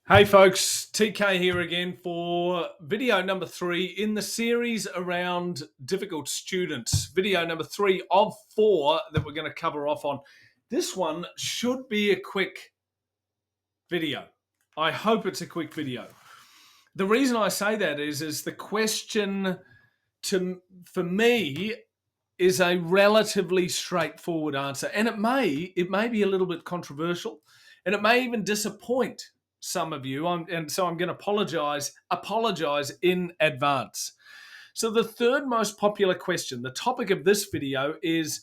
Hey folks, TK here again for video number 3 in the series around difficult students. Video number 3 of 4 that we're going to cover off on. This one should be a quick video. I hope it's a quick video. The reason I say that is the question for me is a relatively straightforward answer, and it may be a little bit controversial, and it may even disappoint some of you. So I'm going to apologize in advance. So the third most popular question, the topic of this video is,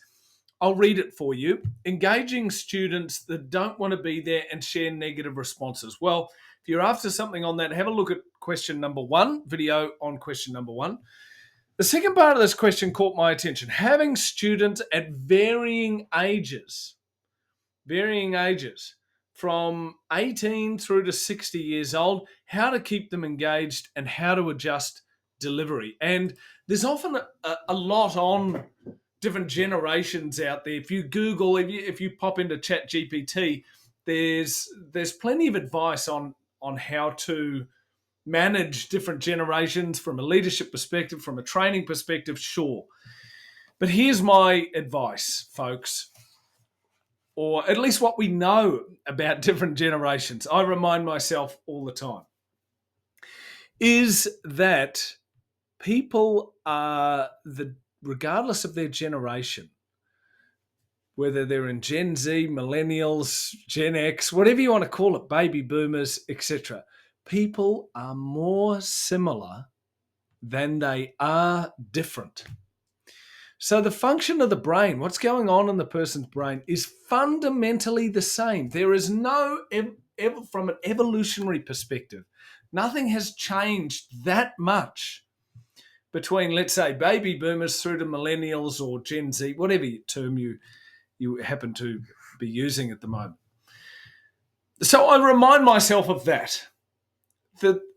I'll read it for you: engaging students that don't want to be there and share negative responses. Well, if you're after something on that, have a look at question number 1, video on question number 1. The second part of this question caught my attention. Having students at varying ages, from 18 through to 60 years old, how to keep them engaged and how to adjust delivery. And there's often a lot on different generations out there. If you Google, if you pop into Chat GPT, there's plenty of advice on how to manage different generations from a leadership perspective, from a training perspective, sure. But here's my advice, folks, or at least what we know about different generations. I remind myself all the time, is that people are, regardless of their generation, whether they're in Gen Z, millennials, Gen X, whatever you want to call it, baby boomers, etc., people are more similar than they are different. So the function of the brain, what's going on in the person's brain, is fundamentally the same. There is no, from an evolutionary perspective, nothing has changed that much between, let's say, baby boomers through to millennials or Gen Z, whatever term you happen to be using at the moment. So I remind myself of that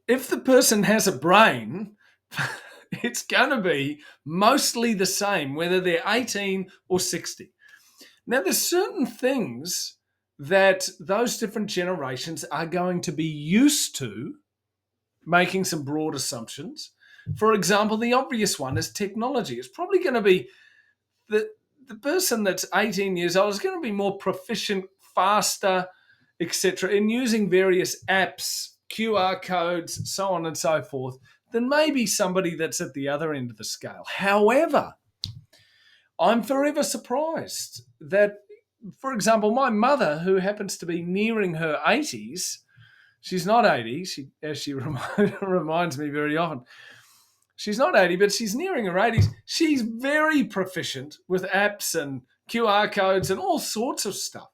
if the person has a brain, it's going to be mostly the same, whether they're 18 or 60. Now, there's certain things that those different generations are going to be used to, making some broad assumptions. For example, the obvious one is technology. It's probably going to be the person that's 18 years old is going to be more proficient, faster, etc., in using various apps, QR codes, so on and so forth, than maybe somebody that's at the other end of the scale. However, I'm forever surprised that, for example, my mother, who happens to be nearing her 80s, she's not 80, as she reminds me very often, she's not 80, but she's nearing her 80s. She's very proficient with apps and QR codes and all sorts of stuff.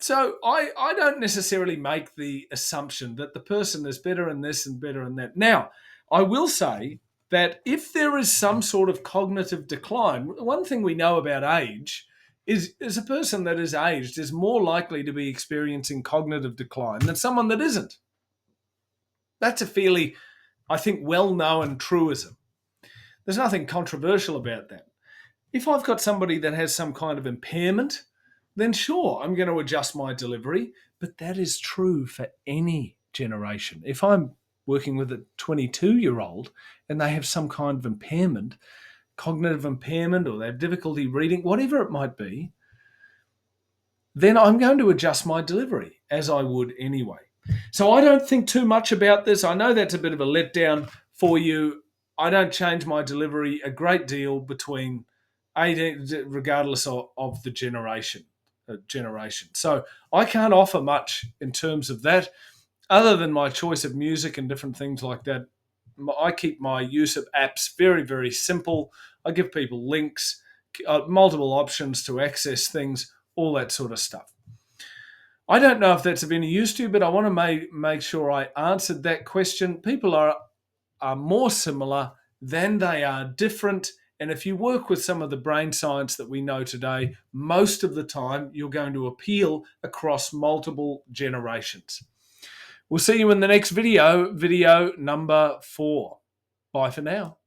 So I don't necessarily make the assumption that the person is better in this and better in that. Now, I will say that if there is some sort of cognitive decline, one thing we know about age is a person that is aged is more likely to be experiencing cognitive decline than someone that isn't. That's a fairly, I think, well-known truism. There's nothing controversial about that. If I've got somebody that has some kind of impairment, then sure, I'm going to adjust my delivery, but that is true for any generation. If I'm working with a 22-year-old and they have some kind of impairment, cognitive impairment, or they have difficulty reading, whatever it might be, then I'm going to adjust my delivery as I would anyway. So I don't think too much about this. I know that's a bit of a letdown for you. I don't change my delivery a great deal between 18, regardless of the generation. So I can't offer much in terms of that, other than my choice of music and different things like that. I keep my use of apps very, very simple. I give people links, multiple options to access things, all that sort of stuff. I don't know if that's of any use to you, but I want to make sure I answered that question. People are more similar than they are different. And if you work with some of the brain science that we know today, most of the time you're going to appeal across multiple generations. We'll see you in the next video number 4. Bye for now.